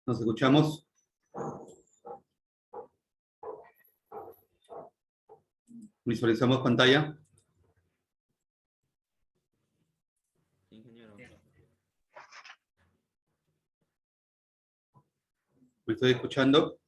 ¿Nos escuchamos? Visualizamos pantalla. Ingeniero. ¿Me estoy escuchando?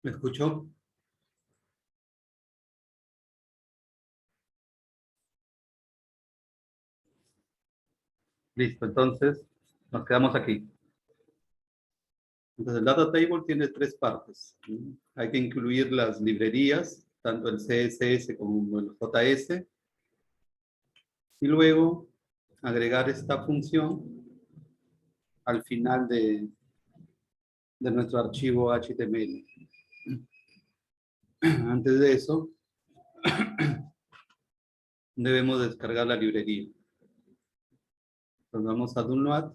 ¿Me escucho? Listo, entonces nos quedamos aquí. Entonces el data table tiene tres partes. Hay que incluir las librerías, tanto el CSS como el JS, y luego agregar esta función al final de nuestro archivo HTML. Antes de eso, debemos descargar la librería. Entonces vamos a Download.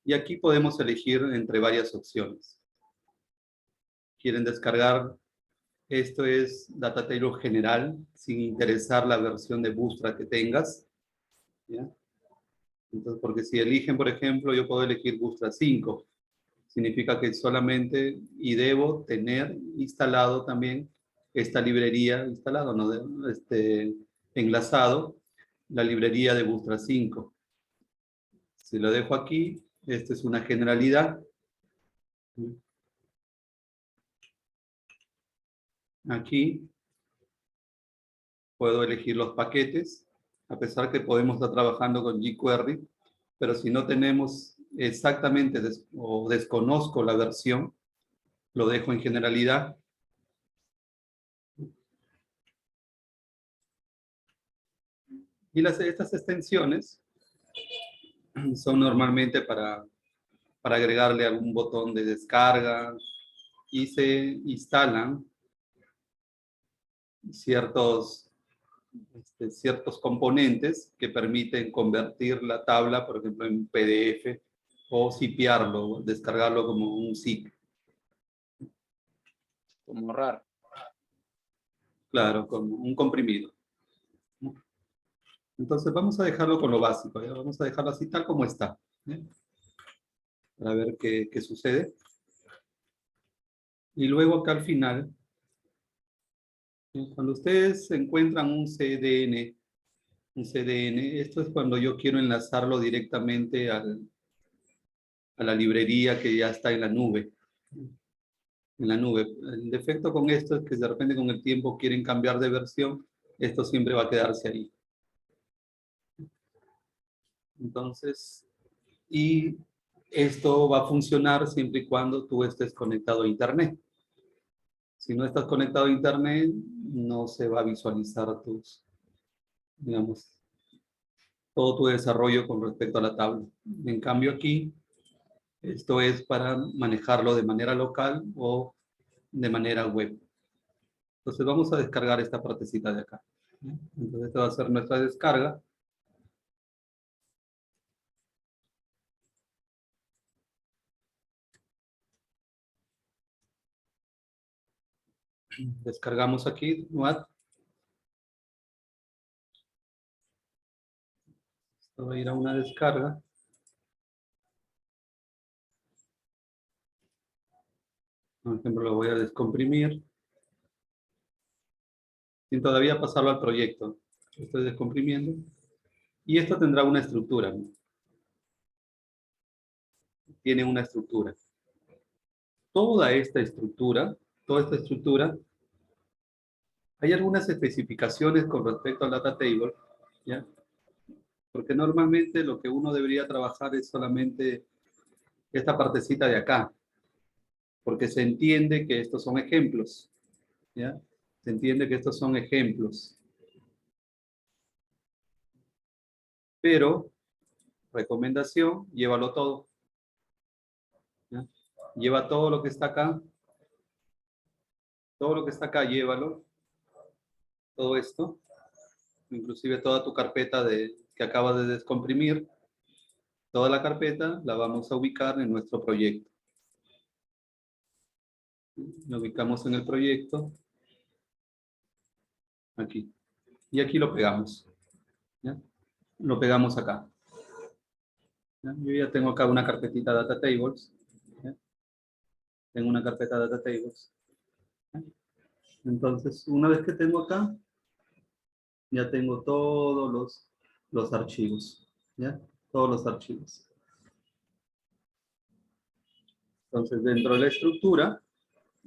Y aquí podemos elegir entre varias opciones. Quieren descargar, esto es Data Table general, sin interesar la versión de Bootstrap que tengas. ¿Ya? Entonces, porque si eligen, por ejemplo, yo puedo elegir Bootstrap 5. Significa que solamente, y debo tener instalado también esta librería, instalado, ¿no? Enlazado, la librería de Bootstrap 5. Si lo dejo aquí, esta es una generalidad. Aquí puedo elegir los paquetes, a pesar que podemos estar trabajando con jQuery, pero si no tenemos exactamente o desconozco la versión, lo dejo en generalidad. Y estas extensiones son normalmente para agregarle algún botón de descarga y se instalan ciertos componentes que permiten convertir la tabla, por ejemplo, en PDF o zipearlo, descargarlo como un zip. Como RAR. Claro, como un comprimido. Entonces vamos a dejarlo con lo básico, ¿ya? Vamos a dejarlo así tal como está, ¿ya? Para ver qué sucede. Y luego acá al final, cuando ustedes encuentran un CDN, esto es cuando yo quiero enlazarlo directamente a la librería que ya está en la nube. En la nube. El defecto con esto es que de repente con el tiempo quieren cambiar de versión, esto siempre va a quedarse ahí. Entonces, y esto va a funcionar siempre y cuando tú estés conectado a Internet. Si no estás conectado a Internet, no se va a visualizar digamos, todo tu desarrollo con respecto a la tabla. En cambio aquí, esto es para manejarlo de manera local o de manera web. Entonces vamos a descargar esta partecita de acá. Entonces esta va a ser nuestra descarga. Descargamos aquí, esto va a ir a una descarga. Por ejemplo, lo voy a descomprimir. Sin todavía pasarlo al proyecto. Estoy descomprimiendo. Y esto tendrá una estructura, ¿no? Tiene una estructura. Toda esta estructura, hay algunas especificaciones con respecto al data table, ¿ya? Porque normalmente lo que uno debería trabajar es solamente esta partecita de acá, porque se entiende que estos son ejemplos, ¿ya? Se entiende que estos son ejemplos. Pero, recomendación, llévalo todo, ¿ya? Lleva todo lo que está acá Todo lo que está acá, llévalo. Todo esto. Inclusive toda tu carpeta que acabas de descomprimir. Toda la carpeta la vamos a ubicar en nuestro proyecto. Lo ubicamos en el proyecto. Aquí. Y aquí lo pegamos. ¿Ya? Lo pegamos acá. ¿Ya? Yo ya tengo acá una carpetita Data Tables. ¿Ya? Tengo una carpeta Data Tables. ¿Ya? Entonces, una vez que tengo acá, ya tengo todos los archivos. ¿Ya? Todos los archivos. Entonces, dentro de la estructura,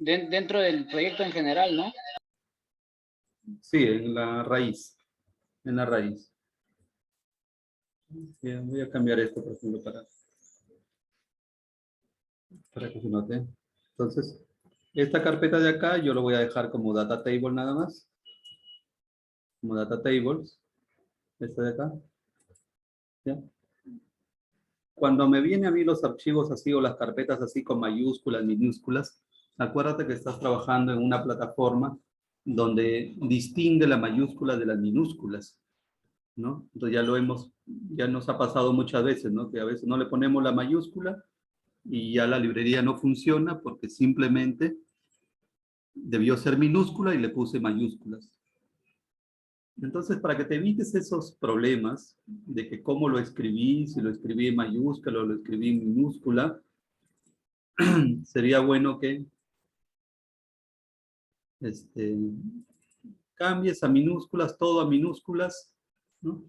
Dentro del proyecto en general, ¿no? sí, en la raíz. En la raíz. Bien, voy a cambiar esto, por ejemplo, para que se note. Entonces, esta carpeta de acá yo lo voy a dejar como data table nada más. Como data tables. Esta de acá. ¿Ya? Cuando me vienen a mí los archivos así o las carpetas así con mayúsculas, minúsculas, acuérdate que estás trabajando en una plataforma donde distingue la mayúscula de las minúsculas, ¿no? Entonces ya nos ha pasado muchas veces, ¿no? Que a veces no le ponemos la mayúscula y ya la librería no funciona porque simplemente debió ser minúscula y le puse mayúsculas. Entonces, para que te evites esos problemas de que cómo lo escribí, si lo escribí en mayúscula o lo escribí en minúscula, sería bueno que cambies a minúsculas, todo a minúsculas, ¿no?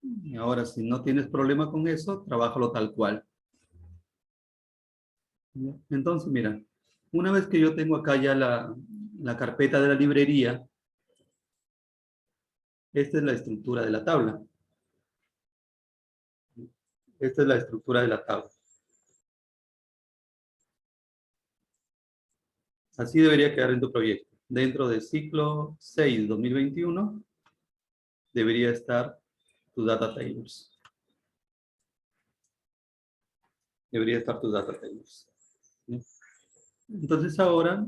Y ahora, si no tienes problema con eso, trabájalo tal cual. ¿Ya? Entonces, mira, una vez que yo tengo acá ya la carpeta de la librería, esta es la estructura de la tabla. Esta es la estructura de la tabla. Así debería quedar en tu proyecto. Dentro del ciclo 6 2021 debería estar tu data tables. Debería estar tu data tables. ¿Sí? Entonces ahora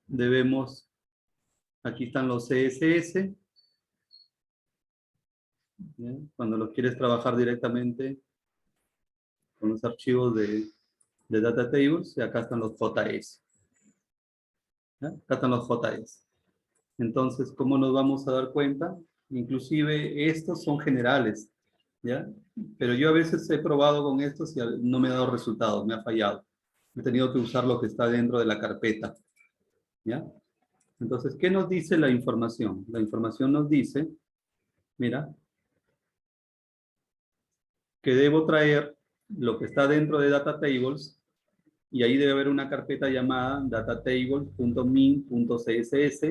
debemos, aquí están los CSS. ¿Sí? Cuando los quieres trabajar directamente con los archivos de data tables, y acá están los JS. ¿Ya? Acá están los JS. Entonces, ¿cómo nos vamos a dar cuenta? Inclusive estos son generales, ¿ya? Pero yo a veces he probado con estos y no me ha dado resultados, me ha fallado. He tenido que usar lo que está dentro de la carpeta, ¿ya? Entonces, ¿qué nos dice la información? La información nos dice, mira, que debo traer lo que está dentro de Data Tables y ahí debe haber una carpeta llamada datatables.min.css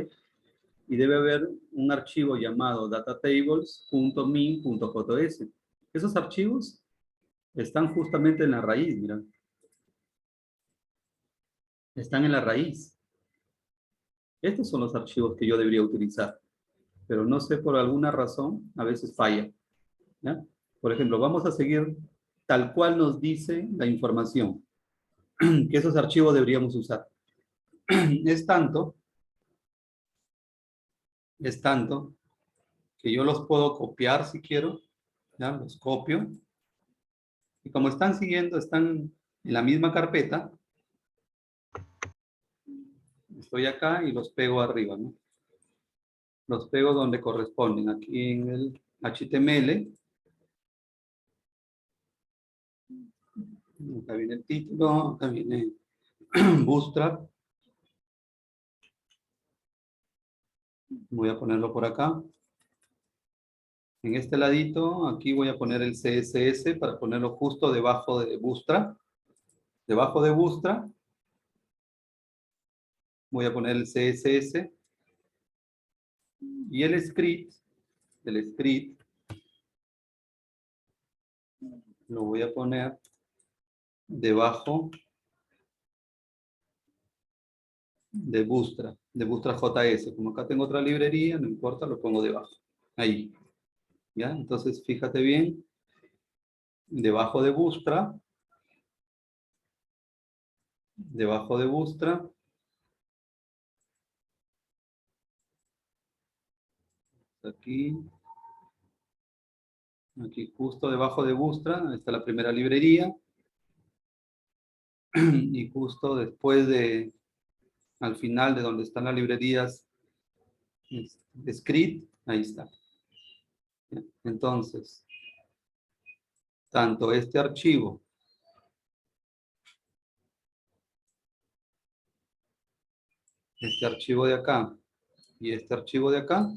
y debe haber un archivo llamado datatables.min.js. Esos archivos están justamente en la raíz, mira. Están en la raíz. Estos son los archivos que yo debería utilizar, pero no sé por alguna razón, a veces falla. ¿Ya? Por ejemplo, vamos a seguir tal cual nos dice la información, que esos archivos deberíamos usar. Es tanto que yo los puedo copiar si quiero, ¿ya? Los copio. Y como están siguiendo, están en la misma carpeta, estoy acá y los pego arriba, ¿no? Los pego donde corresponden, aquí en el HTML. Acá viene el título, acá viene Bootstrap. Voy a ponerlo por acá. En este ladito, aquí voy a poner el CSS para ponerlo justo debajo de Bootstrap. Debajo de Bootstrap voy a poner el CSS y el script lo voy a poner debajo de Bootstrap JS. Como acá tengo otra librería, no importa, lo pongo debajo. Ahí. ¿Ya? Entonces, fíjate bien. Debajo de Bootstrap Aquí. Aquí justo debajo de Bootstrap está la primera librería. Y justo después de, al final de donde están las librerías, script, ahí está. Entonces, tanto este archivo de acá y este archivo de acá,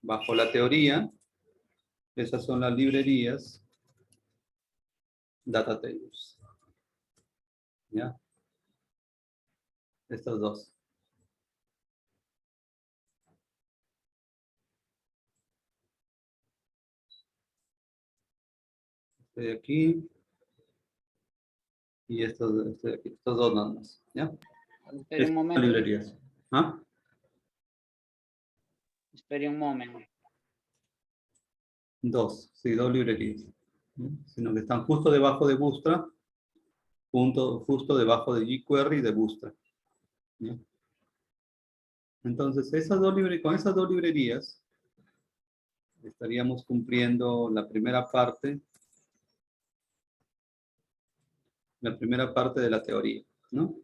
bajo la teoría, esas son las librerías data tables. ¿Ya? Estas dos. Este de aquí y estos de aquí. Estos dos nada más. ¿Ya? Espere un Estas momento. librerías. ¿Ah? Espere un momento. Dos, sí, dos librerías. ¿No? Sino que están justo debajo de Bootstrap, justo debajo de jQuery y de Bootstrap. ¿Ya? Entonces, con esas dos librerías estaríamos cumpliendo la primera parte de la teoría, ¿no?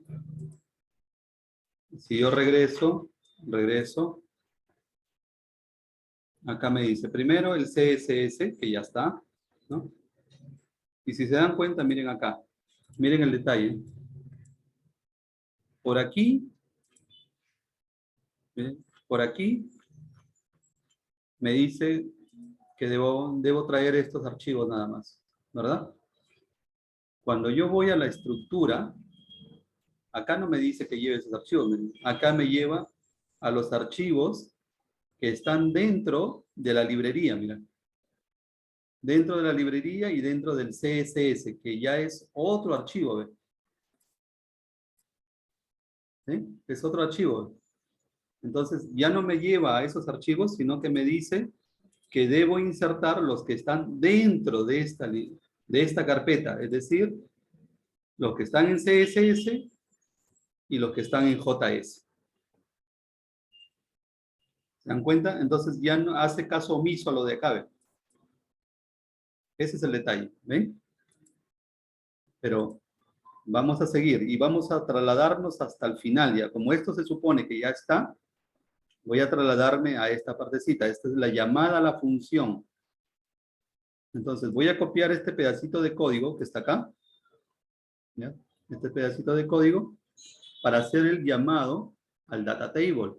Si yo regreso, acá me dice primero el CSS, que ya está, ¿no? Y si se dan cuenta, miren acá, miren el detalle. Por aquí, ¿ven? Por aquí, me dice que debo traer estos archivos nada más, ¿verdad? Cuando yo voy a la estructura, acá no me dice que lleve esos archivos, acá me lleva a los archivos que están dentro de la librería, mira. Dentro de la librería y dentro del CSS, que ya es otro archivo, ¿ve? ¿Sí? Es otro archivo. Entonces, ya no me lleva a esos archivos, sino que me dice que debo insertar los que están dentro de esta carpeta, es decir, los que están en CSS y los que están en JS. ¿Se dan cuenta? Entonces ya no hace caso omiso a lo de acá, ¿ve? Ese es el detalle, ¿ven? Pero vamos a seguir y vamos a trasladarnos hasta el final ya. Como esto se supone que ya está, voy a trasladarme a esta partecita. Esta es la llamada a la función. Entonces voy a copiar este pedacito de código que está acá. ¿Ya? Este pedacito de código para hacer el llamado al data table.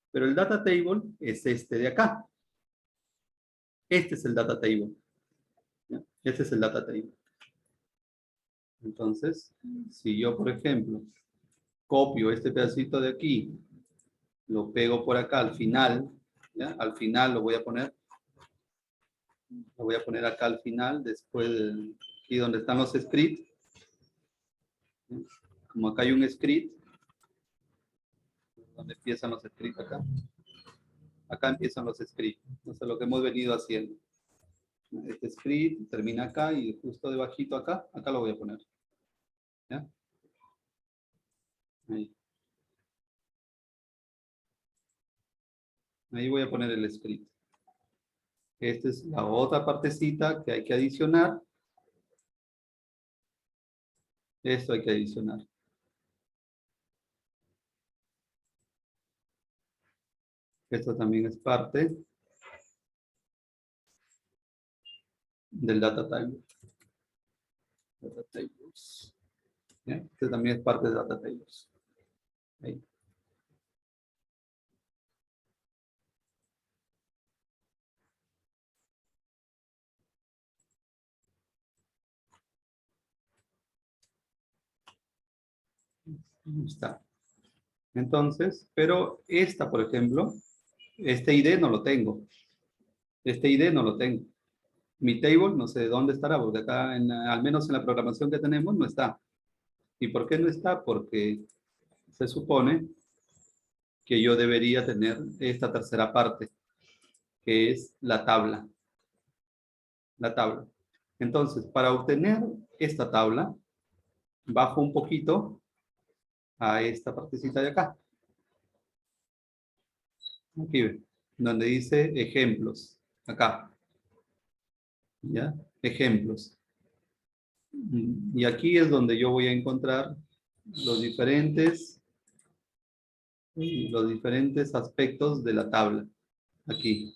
Pero el data table es este de acá. Este es el data table. ¿Ya? Este es el data table. Entonces, si yo, por ejemplo, copio este pedacito de aquí, lo pego por acá al final, ¿ya? Al final lo voy a poner acá al final, después de aquí donde están los scripts. ¿Ya? Como acá hay un script, donde empiezan los scripts acá. Acá empiezan los scripts. Entonces lo que hemos venido haciendo. Este script termina acá y justo debajito acá lo voy a poner. ¿Ya? Ahí. Ahí voy a poner el script. Esta es la otra partecita que hay que adicionar. Esto hay que adicionar. Esto también es parte del data table. Data tables. ¿Ya? Este también es parte de data tables. Ahí. Ahí está. Entonces, pero esta, por ejemplo, este ID no lo tengo. Este ID no lo tengo. Mi table no sé dónde estará, porque acá, al menos en la programación que tenemos, no está. ¿Y por qué no está? Porque se supone que yo debería tener esta tercera parte, que es la tabla. La tabla. Entonces, para obtener esta tabla, bajo un poquito a esta partecita de acá. Aquí ve, donde dice ejemplos. Acá. ¿Ya? Ejemplos. Y aquí es donde yo voy a encontrar los diferentes aspectos de la tabla. Aquí.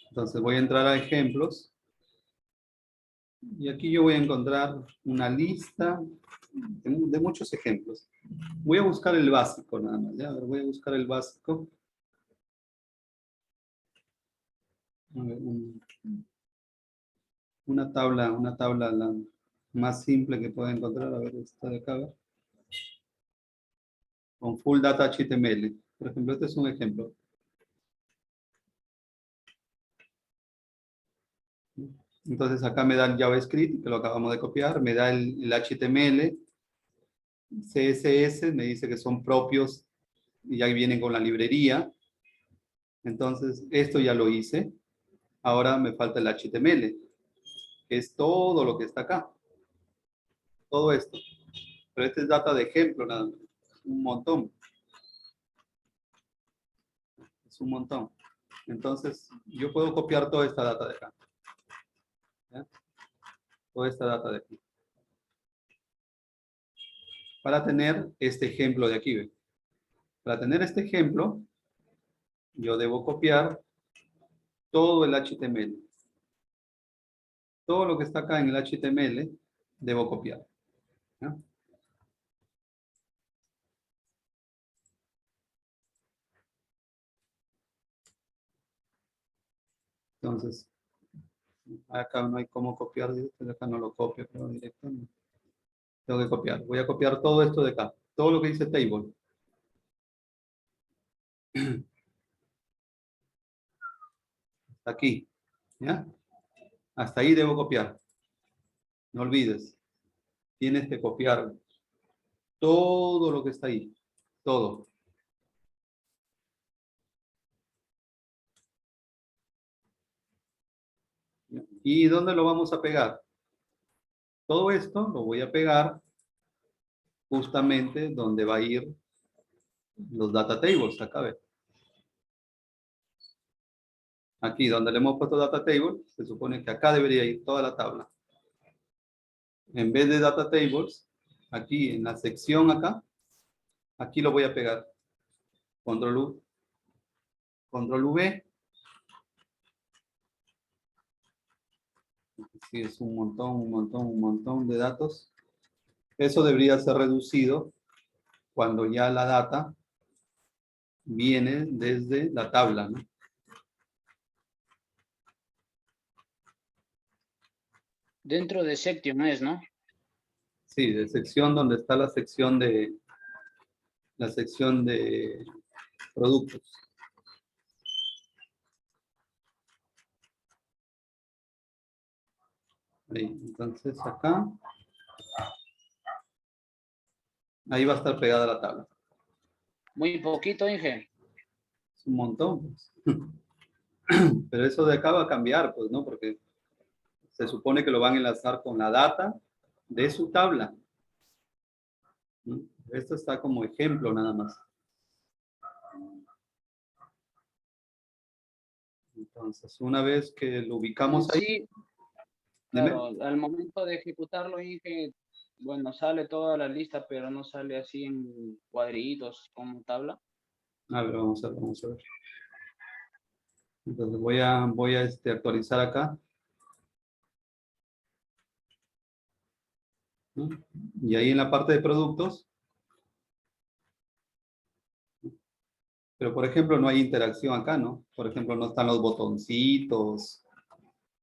Entonces voy a entrar a ejemplos. Y aquí yo voy a encontrar una lista de muchos ejemplos. Voy a buscar el básico nada más. ¿Ya? A ver, voy a buscar el básico. A ver, una tabla la más simple que pueda encontrar. A ver, esta de acá. A ver. Con full data HTML. Por ejemplo, este es un ejemplo. Entonces acá me da el JavaScript, que lo acabamos de copiar, me da el HTML, CSS, me dice que son propios y ya vienen con la librería. Entonces, esto ya lo hice. Ahora me falta el HTML, que es todo lo que está acá. Todo esto. Pero este es data de ejemplo, nada más. Un montón. Es un montón. Entonces, yo puedo copiar toda esta data de acá. ¿Ya? Toda esta data de aquí. Para tener este ejemplo de aquí. ¿Ve? Para tener este ejemplo, yo debo copiar todo el HTML. Todo lo que está acá en el HTML, debo copiar. ¿Ya? Entonces, acá no hay cómo copiar, directo, acá no lo copio, pero directo no. Tengo que copiar. Voy a copiar todo esto de acá. Todo lo que dice table. Aquí. ¿Ya? Hasta ahí debo copiar. No olvides. Tienes que copiar todo lo que está ahí. Todo. ¿Y dónde lo vamos a pegar? Todo esto lo voy a pegar justamente donde va a ir los data tables. Acá ve. Aquí donde le hemos puesto data table, se supone que acá debería ir toda la tabla. En vez de data tables, aquí en la sección acá, aquí lo voy a pegar. Control U, Control V. Sí, es un montón de datos. Eso debería ser reducido cuando ya la data viene desde la tabla, ¿no? Dentro de Section es, ¿no? Sí, de sección donde está la sección de productos. Ahí, entonces acá, ahí va a estar pegada la tabla. Muy poquito, Inge. Es un montón, pues. Pero eso de acá va a cambiar, pues, ¿no? Porque se supone que lo van a enlazar con la data de su tabla. ¿No? Esto está como ejemplo nada más. Entonces, una vez que lo ubicamos ahí, Sí, dime. claro, al momento de ejecutarlo, Inge, bueno, sale toda la lista, pero no sale así en cuadritos como tabla. A ver, vamos a ver, vamos a ver. Entonces voy a actualizar acá. ¿No? Y ahí en la parte de productos. Pero por ejemplo, no hay interacción acá, ¿no? Por ejemplo, no están los botoncitos.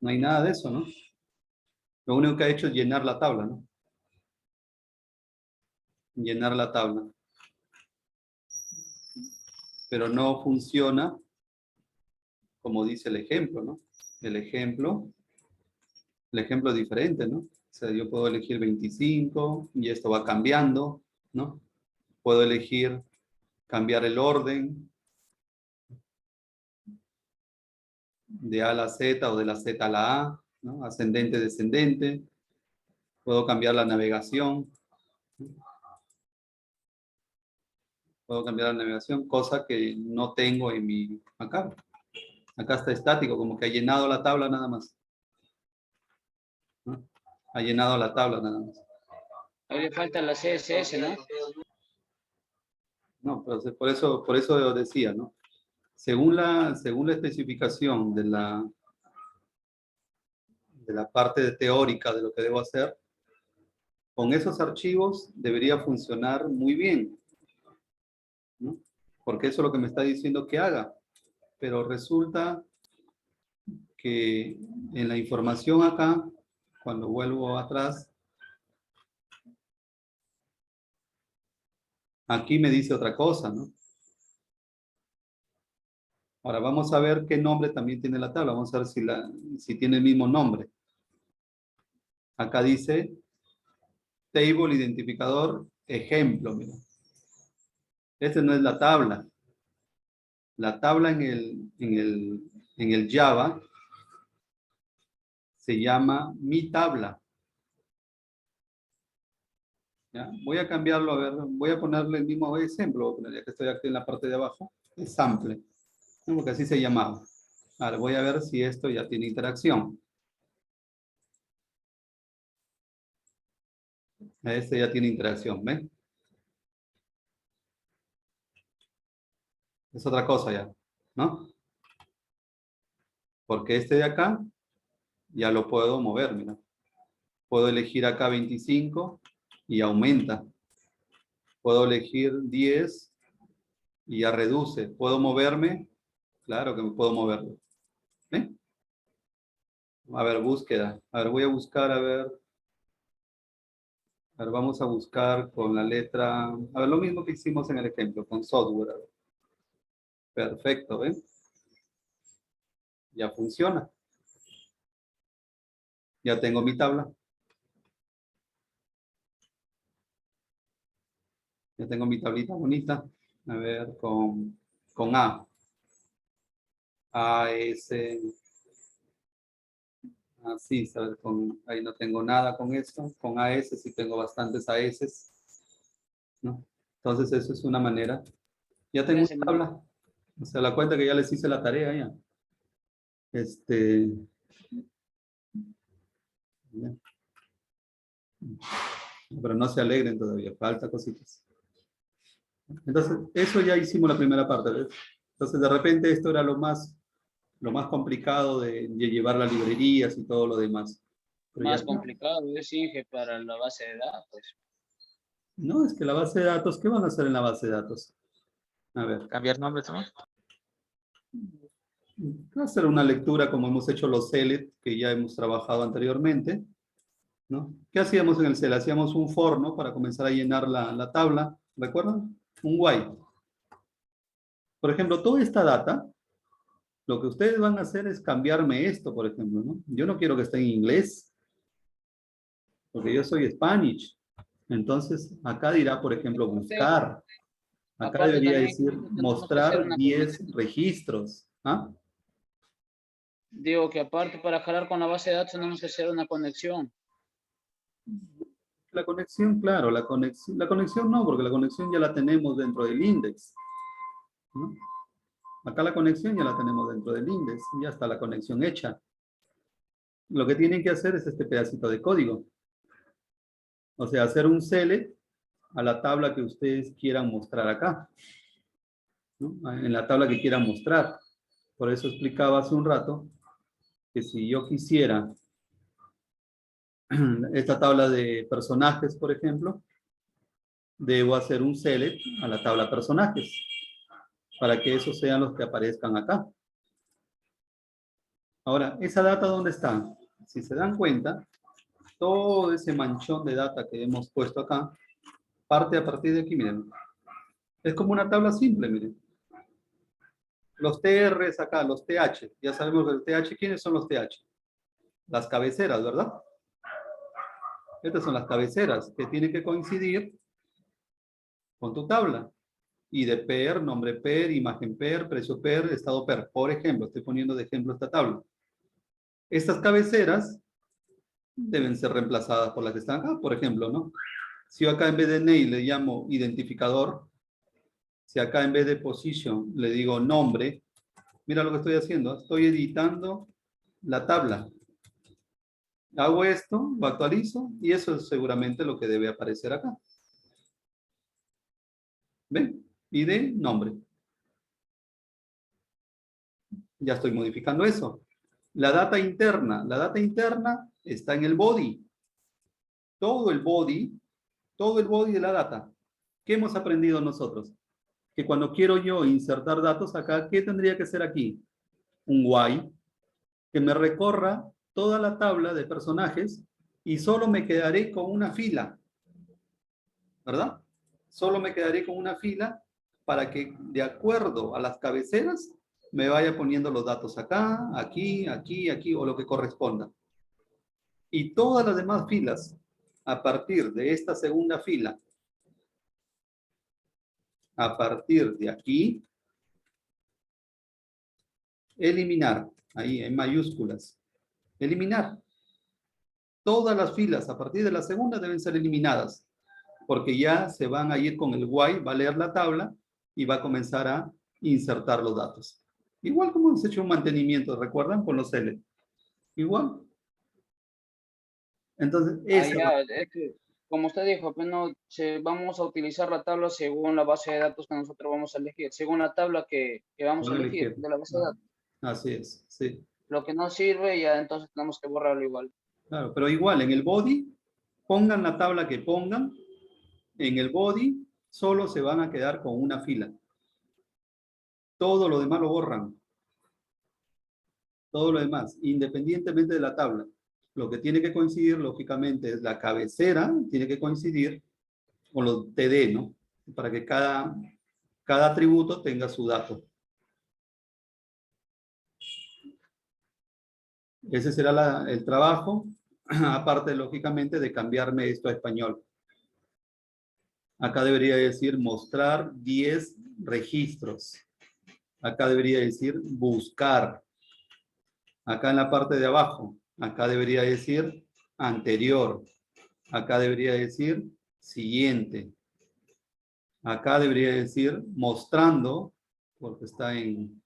No hay nada de eso, ¿no? Lo único que ha hecho es llenar la tabla, ¿no? Llenar la tabla. Pero no funciona como dice el ejemplo, ¿no? El ejemplo es diferente, ¿no? O sea, yo puedo elegir 25 y esto va cambiando, ¿no? Puedo elegir cambiar el orden de A a la Z o de la Z a la A. ¿no? Ascendente, descendente. Puedo cambiar la navegación. Puedo cambiar la navegación, cosa que no tengo en mi acá. Acá está estático, como que ha llenado la tabla nada más. ¿No? Ha llenado la tabla nada más. Ahí le falta la CSS, ¿no? No, pero por eso decía, ¿no? Según la especificación de la parte teórica de lo que debo hacer, con esos archivos debería funcionar muy bien, ¿no? Porque eso es lo que me está diciendo que haga. Pero resulta que en la información acá, cuando vuelvo atrás, aquí me dice otra cosa, ¿no? Ahora vamos a ver qué nombre también tiene la tabla. Vamos a ver si tiene el mismo nombre. Acá dice table identificador ejemplo. Mira. Este no es la tabla. La tabla en el Java se llama mi tabla. ¿Ya? Voy a cambiarlo, a ver, voy a ponerle el mismo ejemplo, ya que estoy aquí en la parte de abajo, es sample, ¿no? Porque así se llamaba. Ahora voy a ver si esto ya tiene interacción. Este ya tiene interacción, ¿ven? Es otra cosa ya, ¿no? Porque este de acá ya lo puedo mover, mira. Puedo elegir acá 25 y aumenta. Puedo elegir 10 y ya reduce. ¿Puedo moverme? Claro que me puedo mover. ¿Eh? A ver, búsqueda. A ver, voy a buscar, a ver, vamos a buscar con la letra, a ver, lo mismo que hicimos en el ejemplo, con software. A ver. Perfecto, ¿ven? Ya funciona. Ya tengo mi tabla. Ya tengo mi tablita bonita. A ver, con A. A, S. Así, ¿sabes? Ahí no tengo nada con esto. Con AS sí tengo bastantes AS, ¿no? Entonces, eso es una manera. Ya tengo Gracias, una tabla. O sea, la cuenta que ya les hice la tarea ya. Ya. Pero no se alegren todavía, falta cositas. Entonces, eso ya hicimos la primera parte, ¿ves? Entonces, de repente esto era lo más complicado de llevar las librerías y todo lo demás. Pero ya más está. complicado es Inge para la base de datos. No, es que la base de datos, ¿qué van a hacer en la base de datos? A ver. Cambiar nombre también. Hacer una lectura como hemos hecho los select, que ya hemos trabajado anteriormente, ¿no? ¿Qué hacíamos en el select? Hacíamos un for, ¿no? Para comenzar a llenar la tabla, ¿recuerdan? Un while. Por ejemplo, toda esta data, lo que ustedes van a hacer es cambiarme esto, por ejemplo, ¿no? Yo no quiero que esté en inglés, porque yo soy Spanish. Entonces, acá dirá, por ejemplo, buscar. Acá Aparte debería también decir tenemos que hacer mostrar una 10 conexión. registros. ¿Ah? Digo que aparte para jalar con la base de datos tenemos que hacer una conexión. La conexión, claro, la conexión no, porque la conexión ya la tenemos dentro del index, ¿no? Acá la conexión ya la tenemos dentro del index, ya está la conexión hecha. Lo que tienen que hacer es este pedacito de código. O sea, hacer un select a la tabla que ustedes quieran mostrar acá, ¿no? En la tabla que quieran mostrar. Por eso explicaba hace un rato que si yo quisiera esta tabla de personajes, por ejemplo, debo hacer un select a la tabla personajes para que esos sean los que aparezcan acá. Ahora, ¿esa data dónde está? Si se dan cuenta, todo ese manchón de data que hemos puesto acá parte a partir de aquí, miren. Es como una tabla simple, miren. Los TRs acá, los TH. Ya sabemos que el TH, ¿quiénes son los TH? Las cabeceras, ¿verdad? Estas son las cabeceras que tienen que coincidir con tu tabla. ID per, nombre per, imagen per, precio per, estado per. Por ejemplo, estoy poniendo de ejemplo esta tabla. Estas cabeceras deben ser reemplazadas por las que están acá, por ejemplo, ¿no? Si yo acá en vez de name le llamo identificador, si acá en vez de position le digo nombre, mira lo que estoy haciendo, estoy editando la tabla. Hago esto, lo actualizo y eso es seguramente lo que debe aparecer acá. ¿Ven? ID, nombre. Ya estoy modificando eso. La data interna está en el body. Todo el body de la data. ¿Qué hemos aprendido nosotros? Que cuando quiero yo insertar datos acá, ¿qué tendría que ser aquí? Un while que me recorra toda la tabla de personajes y solo me quedaré con una fila, ¿verdad? Solo me quedaré con una fila para que de acuerdo a las cabeceras me vaya poniendo los datos acá, aquí, aquí, aquí o lo que corresponda. Y todas las demás filas, a partir de esta segunda fila, a partir de aquí, eliminar, ahí en mayúsculas, eliminar. Todas las filas a partir de la segunda deben ser eliminadas, porque ya se van a ir con el while, va a leer la tabla y va a comenzar a insertar los datos. Igual como hemos hecho un mantenimiento, ¿recuerdan? Con los L. Igual. Entonces, esa Ya, es que, como usted dijo, pues no, vamos a utilizar la tabla según la base de datos que nosotros vamos a elegir, según la tabla que vamos a van a elegir elegir. de la base de datos. Así es, sí. Lo que no sirve, ya entonces tenemos que borrarlo igual. Claro, pero igual en el body, pongan la tabla que pongan, en el body solo se van a quedar con una fila. Todo lo demás lo borran. Todo lo demás, independientemente de la tabla. Lo que tiene que coincidir, lógicamente, es la cabecera, tiene que coincidir con los TD, ¿no? Para que cada atributo tenga su dato. Ese será el trabajo, aparte, lógicamente, de cambiarme esto a español. Acá debería decir mostrar 10 registros. Acá debería decir buscar. Acá en la parte de abajo, acá debería decir anterior. Acá debería decir siguiente. Acá debería decir mostrando, porque está en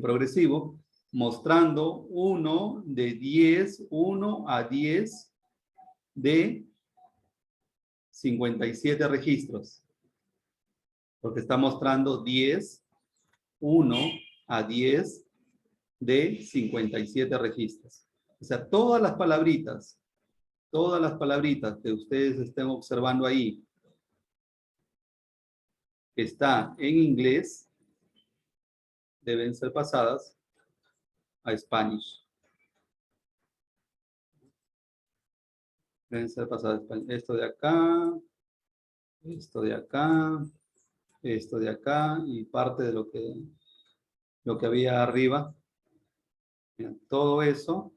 progresivo, mostrando 1 de 10, 1 a 10 de 57 registros. Porque está mostrando 10, 1 a 10 de 57 registros. O sea, todas las palabritas que ustedes estén observando ahí, que está en inglés, deben ser pasadas a Spanish. Deben ser pasadas a Spanish. Esto de acá, esto de acá, esto de acá y parte de lo que había arriba. Bien, todo eso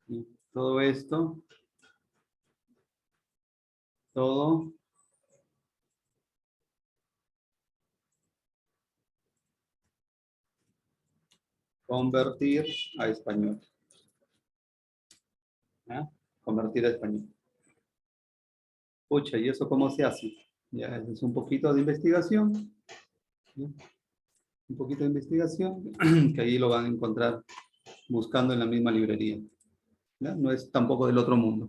y todo esto, todo convertir a español. ¿Ya? Convertir a español. Pucha, ¿y eso cómo se hace? Ya, es un poquito de investigación. ¿Sí? Un poquito de investigación, que ahí lo van a encontrar buscando en la misma librería. ¿Ya? No es tampoco del otro mundo.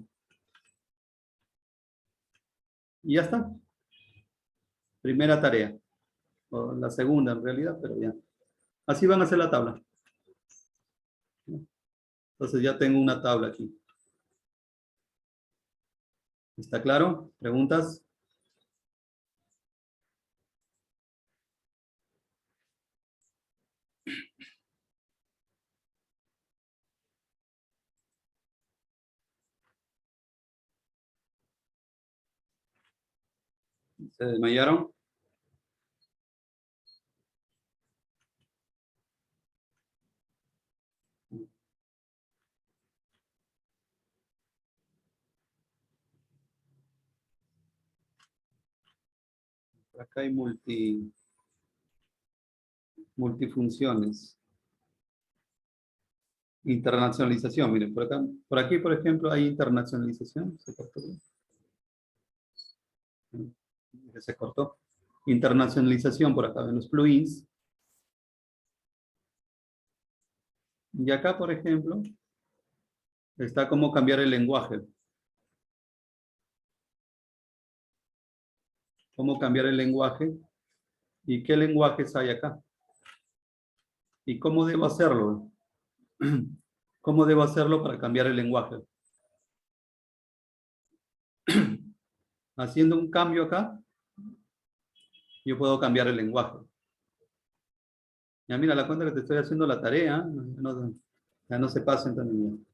Y ya está. Primera tarea. O la segunda en realidad, pero ya. Así van a hacer la tabla. Entonces ya tengo una tabla aquí. ¿Está claro? ¿Preguntas? ¿Se desmayaron? Acá hay multifunciones. Internacionalización, miren, por acá, por aquí, por ejemplo, hay internacionalización. Se cortó. Se cortó. Internacionalización por acá en los plugins. Y acá, por ejemplo, está cómo cambiar el lenguaje. Cómo cambiar el lenguaje y qué lenguajes hay acá. Y cómo debo hacerlo. ¿Cómo debo hacerlo para cambiar el lenguaje? Haciendo un cambio acá, yo puedo cambiar el lenguaje. Ya mira, la cuenta que te estoy haciendo la tarea, ya no se pasen también.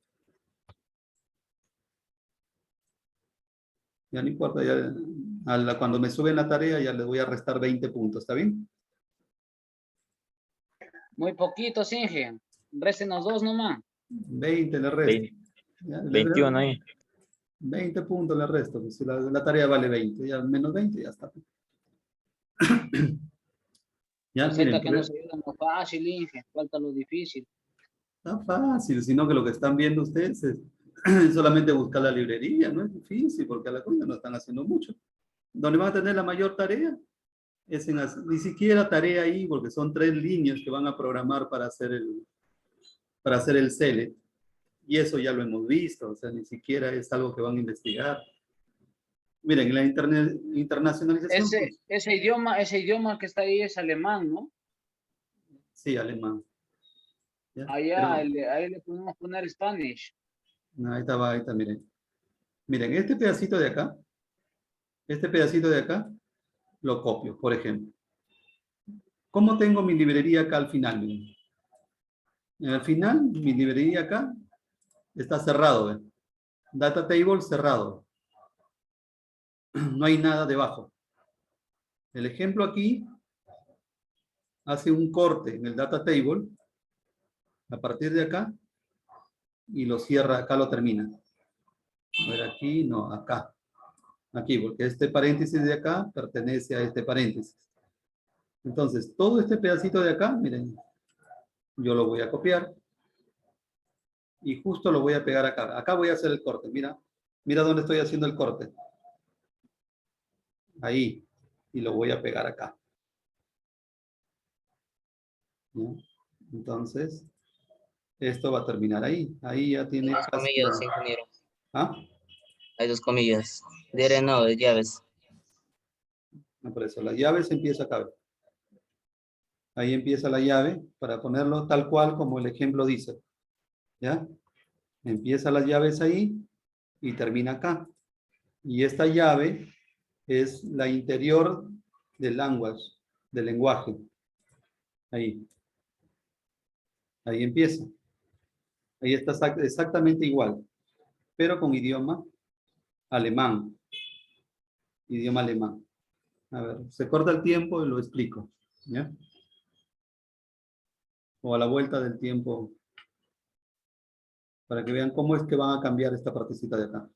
Ya no importa, ya, cuando me suben la tarea ya les voy a restar 20 puntos, ¿está bien? Muy poquitos, Inge. Réstenos 2 nomás. 20 le resto. 21 ahí. 20 puntos le resto, pues si la tarea vale 20, ya menos 20 ya está. Ya, miren, Receta que nos ayuda más fácil, Inge. Falta lo difícil. está fácil, sino que lo que están viendo ustedes es solamente buscar la librería, no es difícil, porque a la cuenta no están haciendo mucho. Donde van a tener la mayor tarea es ni siquiera tarea ahí, porque son 3 líneas que van a programar para hacer el select. Y eso ya lo hemos visto, o sea, ni siquiera es algo que van a investigar. Miren, la internacionalización. Ese idioma que está ahí es alemán, ¿no? Sí, alemán. ¿Ya? Allá, ahí le podemos poner Spanish. Ahí está, miren. Miren, este pedacito de acá, lo copio, por ejemplo. ¿Cómo tengo mi librería acá al final? Miren. Al final, mi librería acá está cerrado, ¿ven? Data table cerrado. No hay nada debajo. El ejemplo aquí hace un corte en el data table a partir de acá y lo cierra, acá lo termina. A ver, aquí, no, acá. Aquí, porque este paréntesis de acá pertenece a este paréntesis. Entonces, todo este pedacito de acá, miren, yo lo voy a copiar y justo lo voy a pegar acá. Acá voy a hacer el corte, mira. Mira dónde estoy haciendo el corte. Ahí. Y lo voy a pegar acá. ¿No? Entonces, esto va a terminar ahí. Ahí ya tiene... Dos comillas, ingeniero. ¿Ah? Hay 2 comillas. Dire no, de llaves. No, por eso, las llaves empieza acá. Ahí empieza la llave para ponerlo tal cual como el ejemplo dice. ¿Ya? Empieza las llaves ahí y termina acá. Y esta llave es la interior del lenguaje. Ahí. Ahí empieza. Ahí está exactamente igual, pero con idioma alemán. Idioma alemán. A ver, se corta el tiempo y lo explico. ¿Ya? O a la vuelta del tiempo, para que vean cómo es que van a cambiar esta partecita de acá.